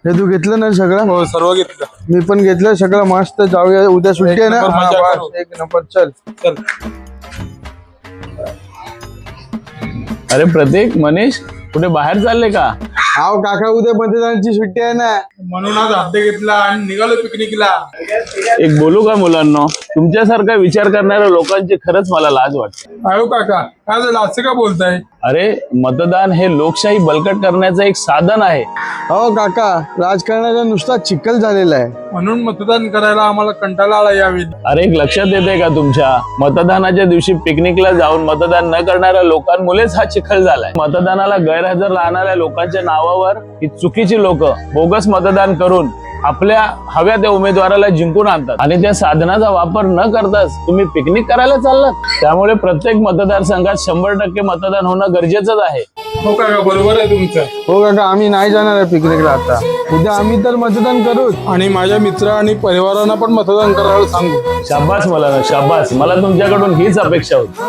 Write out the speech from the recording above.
हे तू घेतलं ना सगळं? हो सर्व घेतलं. मी पण घेतलं सगळं. मस्त जाऊया, उद्या सुट्टी आहे ना. नंबर मजा हा, करू. बस, एक नंबर. चल चल. अरे प्रतीक, मनीष कुठे बाहेर चालले का? हाव काका, उद्या मतदानाची सुट्टी आहे ना. म्हणून आज हप्ते घेतला आणि निघालो पिकनिकला. एक बोलू का मुलांनो, तुमच्यासारखा विचार करणाऱ्या लोकांची खरंच मला लाज वाटते. आयो काका, काय झालं असं का बोलताय? अरे मतदान हे लोकशाही बळकट करण्याचं एक साधन आहे. हो काका, राजकारणाचा नुसता चिखल झालेला आहे. म्हणून मतदान करायला आम्हाला कंटाळा आला यावेळी. अरे एक लक्षात येते का तुमच्या? मतदानाच्या दिवशी पिकनिकला जाऊन मतदान न करणाऱ्या लोकांमुळेच हा चिखल झालाय. मतदानाला गैरहजर राहणाऱ्या लोकांच्या नावावर ही चुकीची लोक बोगस मतदान करून आपल्या हव्या त्या उमेदवाराला जिंकून आणतात आणि त्या साधनाचा वापर न करताच तुम्ही पिकनिक करायला चाललात. त्यामुळे प्रत्येक मतदारसंघात 100% मतदान होणं गरजेचंच आहे. हो काका, बरोबर आहे तुमचं. हो काका, आम्ही नाही जाणार आहे पिकनिकला आता. उद्या आम्ही तर मतदान करूच. आणि माझ्या मित्र आणि परिवारांना पण मतदान करायला सांगू. शाबास मला, शाबास. मला तुमच्याकडून हीच अपेक्षा होती.